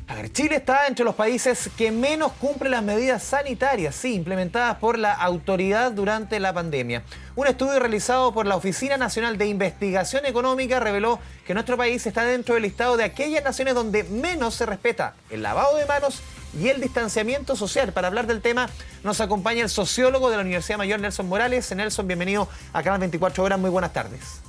A ver, Chile está entre los países que menos cumple las medidas sanitarias, sí, implementadas por la autoridad durante la pandemia. Un estudio realizado por la Oficina Nacional de Investigación Económica reveló que nuestro país está dentro del listado de aquellas naciones donde menos se respeta el lavado de manos y el distanciamiento social. Para hablar del tema nos acompaña el sociólogo de la Universidad Mayor, Nelson Morales. Nelson, bienvenido a Canal 24 Horas, muy buenas tardes.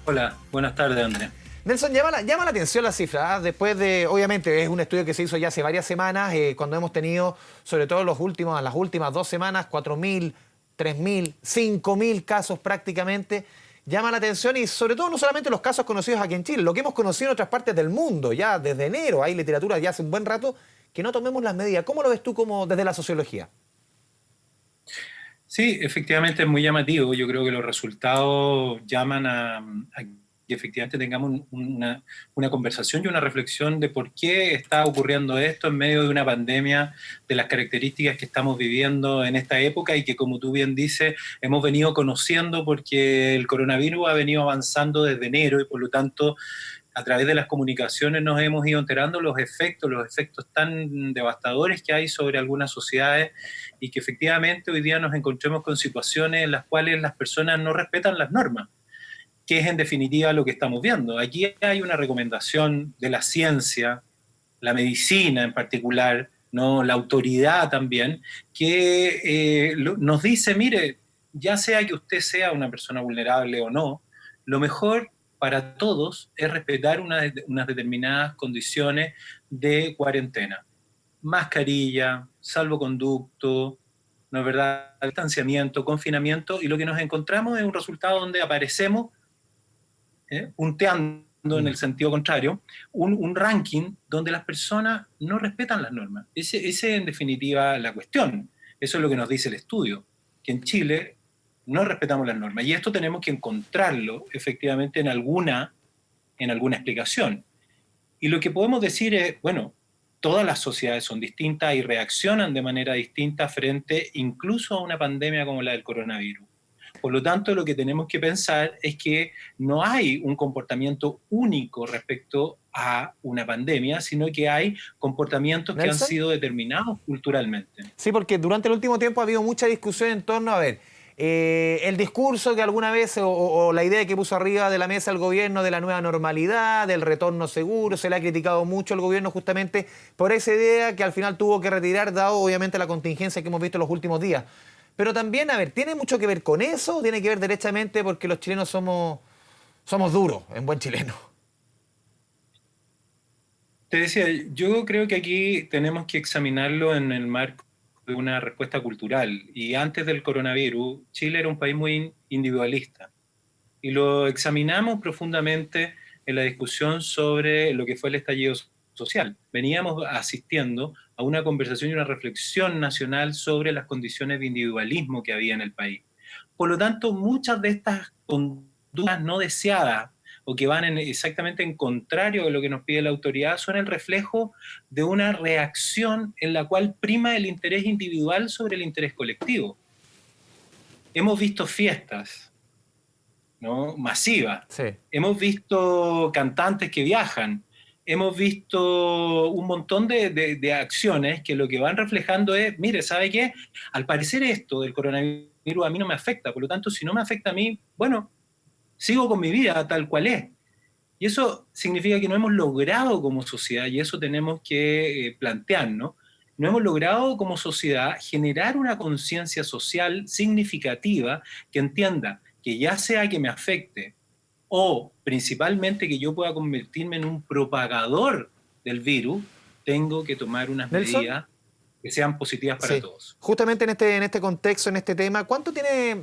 Hola, buenas tardes, Andrés. Nelson, llama la atención la cifra, ¿ah? Después de, obviamente, es un estudio que se hizo ya hace varias semanas, cuando hemos tenido, sobre todo las últimas 2 semanas, 4.000, 3.000, 5.000 casos prácticamente. Llama la atención y sobre todo no solamente los casos conocidos aquí en Chile, lo que hemos conocido en otras partes del mundo, ya desde enero, hay literatura ya hace un buen rato, que no tomemos las medidas. ¿Cómo lo ves tú desde la sociología? Sí, efectivamente es muy llamativo. Yo creo que los resultados llaman a que efectivamente tengamos una conversación y una reflexión de por qué está ocurriendo esto en medio de una pandemia de las características que estamos viviendo en esta época y que, como tú bien dices, hemos venido conociendo porque el coronavirus ha venido avanzando desde enero y por lo tanto a través de las comunicaciones nos hemos ido enterando los efectos tan devastadores que hay sobre algunas sociedades y que efectivamente hoy día nos encontremos con situaciones en las cuales las personas no respetan las normas, que es en definitiva lo que estamos viendo. Aquí hay una recomendación de la ciencia, la medicina en particular, ¿no? La autoridad también, que nos dice, mire, ya sea que usted sea una persona vulnerable o no, lo mejor para todos es respetar unas determinadas condiciones de cuarentena. Mascarilla, salvoconducto, ¿no es verdad? Distanciamiento, confinamiento, y lo que nos encontramos es un resultado donde aparecemos punteando en el sentido contrario, un ranking donde las personas no respetan las normas. Ese es en definitiva la cuestión. Eso es lo que nos dice el estudio, que en Chile no respetamos las normas. Y esto tenemos que encontrarlo efectivamente en alguna explicación. Y lo que podemos decir es, bueno, todas las sociedades son distintas y reaccionan de manera distinta frente incluso a una pandemia como la del coronavirus. Por lo tanto, lo que tenemos que pensar es que no hay un comportamiento único respecto a una pandemia, sino que hay comportamientos que han Nelson. sido determinados culturalmente. Sí, porque durante el último tiempo ha habido mucha discusión en torno a ver, el discurso que alguna vez, o la idea que puso arriba de la mesa el gobierno de la nueva normalidad, del retorno seguro, se le ha criticado mucho al gobierno justamente por esa idea que al final tuvo que retirar, dado obviamente la contingencia que hemos visto en los últimos días. Pero también, a ver, ¿tiene mucho que ver con eso o tiene que ver derechamente porque los chilenos somos duros, en buen chileno? Te decía, yo creo que aquí tenemos que examinarlo en el marco de una respuesta cultural. Y antes del coronavirus, Chile era un país muy individualista. Y lo examinamos profundamente en la discusión sobre lo que fue el estallido social. Veníamos asistiendo a una conversación y una reflexión nacional sobre las condiciones de individualismo que había en el país. Por lo tanto, muchas de estas conductas no deseadas o que van exactamente en contrario de lo que nos pide la autoridad son el reflejo de una reacción en la cual prima el interés individual sobre el interés colectivo. Hemos visto fiestas, ¿no? Masivas. Sí. Hemos visto cantantes que viajan, hemos visto un montón de acciones que lo que van reflejando es, mire, ¿sabe qué? Al parecer esto del coronavirus a mí no me afecta, por lo tanto, si no me afecta a mí, bueno, sigo con mi vida tal cual es. Y eso significa que no hemos logrado como sociedad, y eso tenemos que plantearnos, no hemos logrado como sociedad generar una conciencia social significativa que entienda que ya sea que me afecte o principalmente que yo pueda convertirme en un propagador del virus, tengo que tomar unas Nelson. medidas que sean positivas para Sí, todos. justamente en este contexto, en este tema, ¿cuánto tiene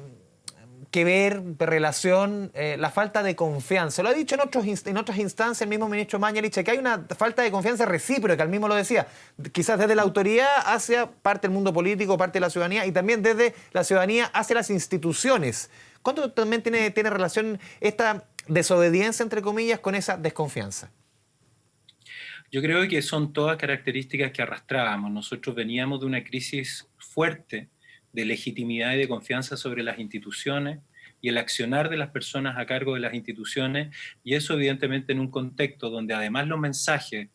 que ver de relación la falta de confianza? Lo ha dicho en otras instancias el mismo ministro Mañalich, que hay una falta de confianza recíproca, él mismo lo decía, quizás desde la autoridad hacia parte del mundo político, parte de la ciudadanía, y también desde la ciudadanía hacia las instituciones. ¿Cuánto también tiene relación esta desobediencia, entre comillas, con esa desconfianza? Yo creo que son todas características que arrastrábamos. Nosotros veníamos de una crisis fuerte de legitimidad y de confianza sobre las instituciones y el accionar de las personas a cargo de las instituciones, y eso evidentemente en un contexto donde además los mensajes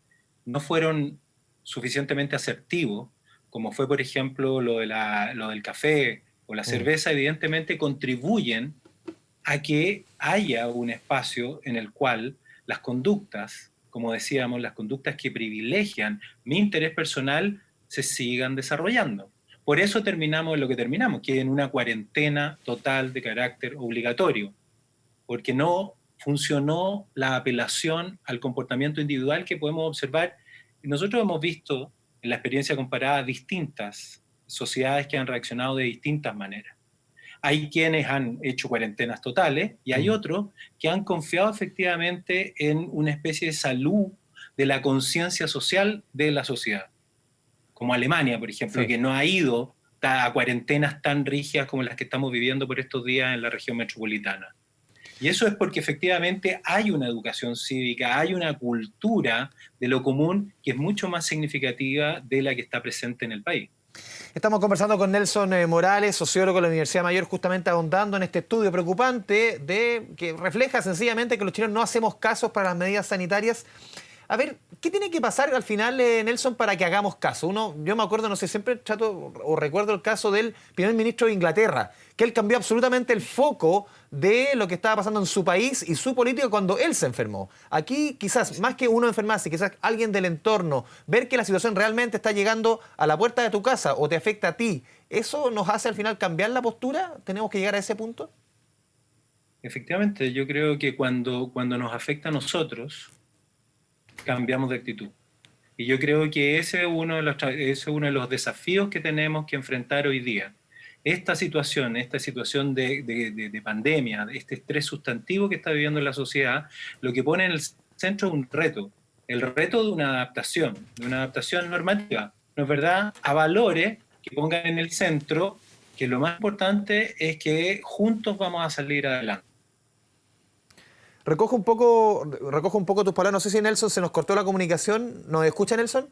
no fueron suficientemente asertivos, como fue, por ejemplo, lo del café o la cerveza, evidentemente contribuyen a que haya un espacio en el cual las conductas, como decíamos, las conductas que privilegian mi interés personal se sigan desarrollando. Por eso terminamos en lo que terminamos, que es en una cuarentena total de carácter obligatorio, porque no funcionó la apelación al comportamiento individual que podemos observar. Nosotros hemos visto en la experiencia comparada distintas sociedades que han reaccionado de distintas maneras. Hay quienes han hecho cuarentenas totales y hay otros que han confiado efectivamente en una especie de salud de la conciencia social de la sociedad. Como Alemania, por ejemplo, Sí. que no ha ido a cuarentenas tan rígidas como las que estamos viviendo por estos días en la región metropolitana. Y eso es porque efectivamente hay una educación cívica, hay una cultura de lo común que es mucho más significativa de la que está presente en el país. Estamos conversando con Nelson Morales, sociólogo de la Universidad Mayor, justamente ahondando en este estudio preocupante que refleja sencillamente que los chilenos no hacemos caso para las medidas sanitarias. A ver, ¿qué tiene que pasar al final, Nelson, para que hagamos caso? Yo me acuerdo, no sé, siempre trato o recuerdo el caso del primer ministro de Inglaterra, que él cambió absolutamente el foco de lo que estaba pasando en su país y su política cuando él se enfermó. Aquí, quizás, más que uno enfermarse, quizás alguien del entorno, ver que la situación realmente está llegando a la puerta de tu casa o te afecta a ti, ¿eso nos hace al final cambiar la postura? ¿Tenemos que llegar a ese punto? Efectivamente, yo creo que cuando nos afecta a nosotros, cambiamos de actitud. Y yo creo que ese es uno de los desafíos que tenemos que enfrentar hoy día. Esta situación de pandemia, este estrés sustantivo que está viviendo la sociedad, lo que pone en el centro es un reto, el reto de una adaptación normativa, ¿no es verdad? A valores que pongan en el centro que lo más importante es que juntos vamos a salir adelante. Recojo un poco tus palabras. No sé si Nelson se nos cortó la comunicación. ¿Nos escucha, Nelson?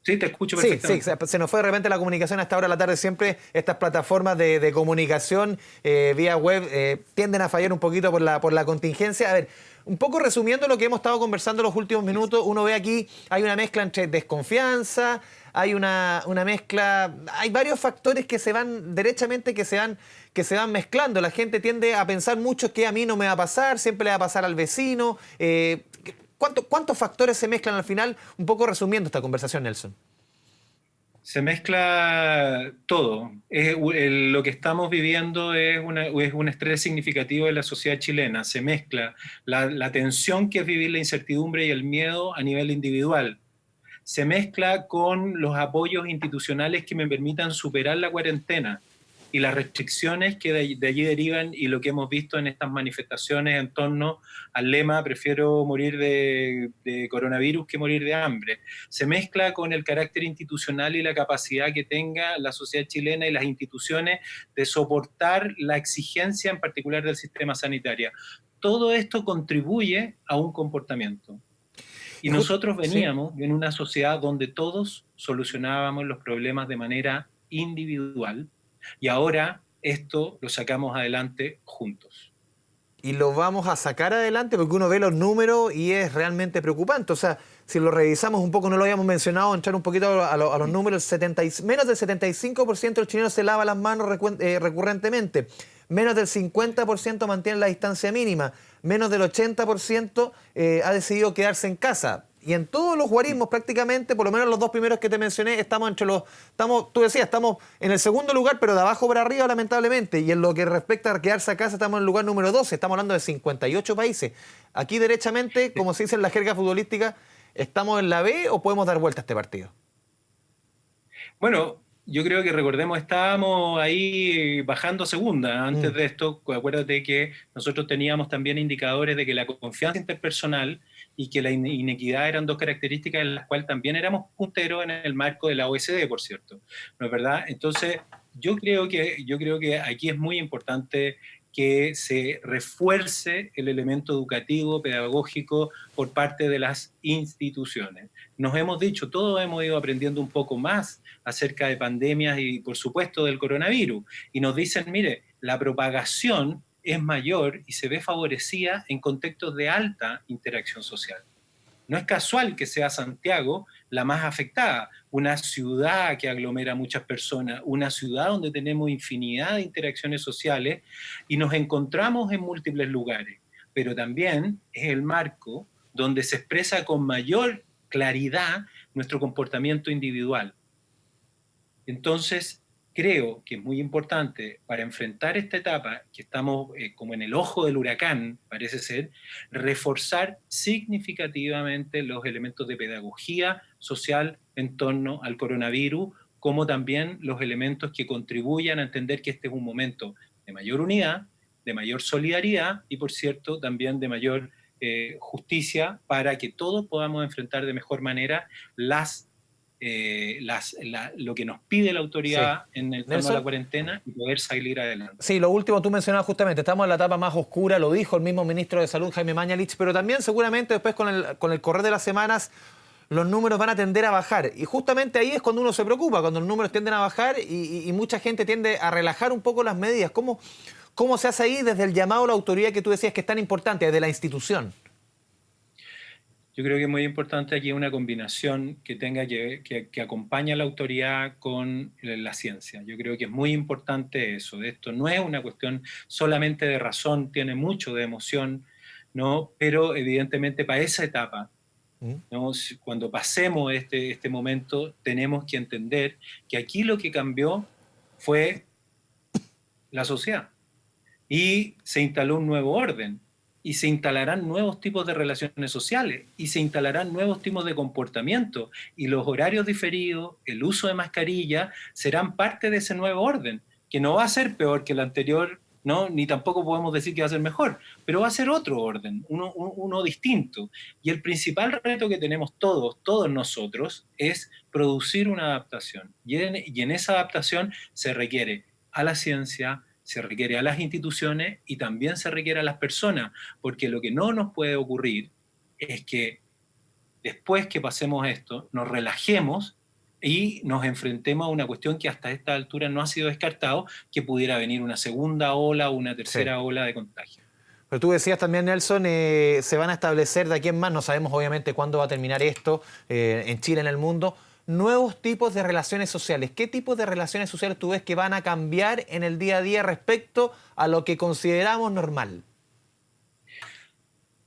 Sí, te escucho Sí, perfectamente. se nos fue de repente la comunicación a esta hora de la tarde. Siempre estas plataformas de comunicación vía web tienden a fallar un poquito por la contingencia. A ver, un poco resumiendo lo que hemos estado conversando en los últimos minutos, uno ve aquí, hay una mezcla entre desconfianza, hay una mezcla, hay varios factores que se van derechamente, que se van mezclando. La gente tiende a pensar mucho que a mí no me va a pasar, siempre le va a pasar al vecino. ¿Cuántos factores se mezclan al final? Un poco resumiendo esta conversación, Nelson. Se mezcla todo. Lo que estamos viviendo es un estrés significativo de la sociedad chilena. Se mezcla la tensión que es vivir la incertidumbre y el miedo a nivel individual. Se mezcla con los apoyos institucionales que me permitan superar la cuarentena y las restricciones que de allí derivan y lo que hemos visto en estas manifestaciones en torno al lema prefiero morir de coronavirus que morir de hambre. Se mezcla con el carácter institucional y la capacidad que tenga la sociedad chilena y las instituciones de soportar la exigencia en particular del sistema sanitario. Todo esto contribuye a un comportamiento. Y nosotros veníamos en una sociedad donde todos solucionábamos los problemas de manera individual y ahora esto lo sacamos adelante juntos. Y lo vamos a sacar adelante porque uno ve los números y es realmente preocupante. O sea, si lo revisamos un poco, no lo habíamos mencionado, entrar un poquito a los números, menos del 75% de los chilenos se lava las manos recurrentemente. Menos del 50% mantiene la distancia mínima. Menos del 80% ha decidido quedarse en casa. Y en todos los guarismos prácticamente, por lo menos los dos primeros que te mencioné, estamos estamos en el segundo lugar, pero de abajo para arriba lamentablemente. Y en lo que respecta a quedarse a casa, estamos en el lugar número 12, estamos hablando de 58 países. Aquí derechamente, como se dice en la jerga futbolística, ¿estamos en la B o podemos dar vuelta a este partido? Bueno, yo creo que recordemos, estábamos ahí bajando segunda antes de esto. Acuérdate que nosotros teníamos también indicadores de que la confianza interpersonal y que la inequidad eran dos características en las cuales también éramos punteros en el marco de la OECD, por cierto. ¿No es verdad? Entonces, yo creo que aquí es muy importante que se refuerce el elemento educativo, pedagógico por parte de las instituciones. Nos hemos dicho, todos hemos ido aprendiendo un poco más acerca de pandemias y, por supuesto, del coronavirus. Y nos dicen, mire, la propagación es mayor y se ve favorecida en contextos de alta interacción social. No es casual que sea Santiago la más afectada, una ciudad que aglomera a muchas personas, una ciudad donde tenemos infinidad de interacciones sociales y nos encontramos en múltiples lugares, pero también es el marco donde se expresa con mayor claridad nuestro comportamiento individual. Entonces, creo que es muy importante para enfrentar esta etapa, que estamos como en el ojo del huracán, parece ser, reforzar significativamente los elementos de pedagogía social en torno al coronavirus, como también los elementos que contribuyan a entender que este es un momento de mayor unidad, de mayor solidaridad y, por cierto, también de mayor justicia para que todos podamos enfrentar de mejor manera lo que nos pide la autoridad en el torno a la cuarentena y poder salir adelante. Sí, lo último tú mencionabas justamente, estamos en la etapa más oscura, lo dijo el mismo ministro de Salud, Jaime Mañalich, pero también seguramente después con el correr de las semanas los números van a tender a bajar. Y justamente ahí es cuando uno se preocupa, cuando los números tienden a bajar y mucha gente tiende a relajar un poco las medidas. ¿Cómo se hace ahí desde el llamado a la autoridad que tú decías que es tan importante, desde la institución? Yo creo que es muy importante aquí una combinación que tenga que acompañe a la autoridad con la ciencia. Yo creo que es muy importante eso. Esto no es una cuestión solamente de razón, tiene mucho de emoción, ¿no? Pero evidentemente para esa etapa, ¿no? Cuando pasemos este momento, tenemos que entender que aquí lo que cambió fue la sociedad y se instaló un nuevo orden. Y se instalarán nuevos tipos de relaciones sociales y se instalarán nuevos tipos de comportamiento y los horarios diferidos, el uso de mascarilla serán parte de ese nuevo orden, que no va a ser peor que el anterior, ¿no? Ni tampoco podemos decir que va a ser mejor, pero va a ser otro orden, uno distinto. Y el principal reto que tenemos todos nosotros, es producir una adaptación. Y en esa adaptación se requiere a la ciencia, se requiere a las instituciones y también se requiere a las personas, porque lo que no nos puede ocurrir es que después que pasemos esto, nos relajemos y nos enfrentemos a una cuestión que hasta esta altura no ha sido descartado, que pudiera venir una segunda ola o una tercera ola de contagio. Pero tú decías también, Nelson, se van a establecer de aquí en más, no sabemos obviamente cuándo va a terminar esto en Chile, en el mundo, nuevos tipos de relaciones sociales. ¿Qué tipos de relaciones sociales tú ves que van a cambiar en el día a día respecto a lo que consideramos normal?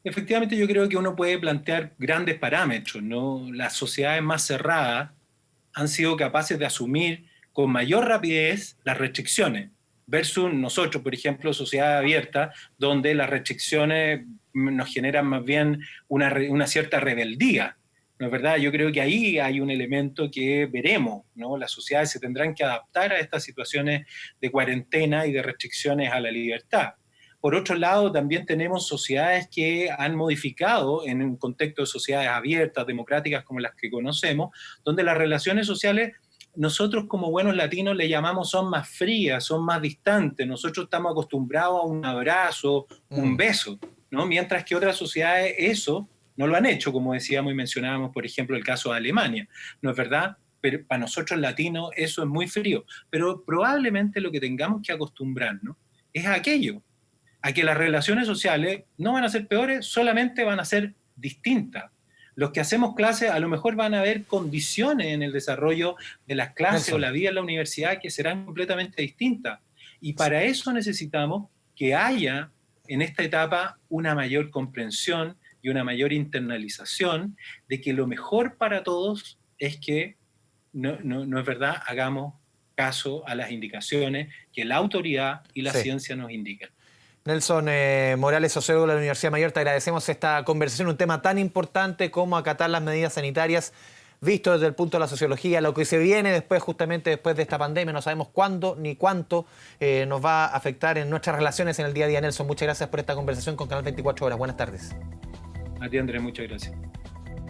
Efectivamente, yo creo que uno puede plantear grandes parámetros, ¿no? Las sociedades más cerradas han sido capaces de asumir con mayor rapidez las restricciones, versus nosotros, por ejemplo, sociedad abierta, donde las restricciones nos generan más bien una cierta rebeldía. ¿No es verdad? Yo creo que ahí hay un elemento que veremos, ¿no? Las sociedades se tendrán que adaptar a estas situaciones de cuarentena y de restricciones a la libertad. Por otro lado, también tenemos sociedades que han modificado en un contexto de sociedades abiertas, democráticas como las que conocemos, donde las relaciones sociales, nosotros como buenos latinos le llamamos son más frías, son más distantes, nosotros estamos acostumbrados a un abrazo, un beso, ¿no? Mientras que otras sociedades eso no lo han hecho, como decíamos y mencionábamos, por ejemplo, el caso de Alemania. ¿No es verdad? Pero para nosotros latinos eso es muy frío. Pero probablemente lo que tengamos que acostumbrarnos es a aquello, a que las relaciones sociales no van a ser peores, solamente van a ser distintas. Los que hacemos clases a lo mejor van a haber condiciones en el desarrollo de las clases o la vida en la universidad que serán completamente distintas. Y para eso necesitamos que haya en esta etapa una mayor comprensión y una mayor internalización de que lo mejor para todos es que, no es verdad, hagamos caso a las indicaciones que la autoridad y la ciencia nos indican. Nelson Morales, sociólogo de la Universidad Mayor, te agradecemos esta conversación, un tema tan importante como acatar las medidas sanitarias, visto desde el punto de la sociología, lo que se viene después, justamente después de esta pandemia, no sabemos cuándo ni cuánto nos va a afectar en nuestras relaciones en el día a día. Nelson, muchas gracias por esta conversación con Canal 24 Horas. Buenas tardes. A ti, Andrés, muchas gracias.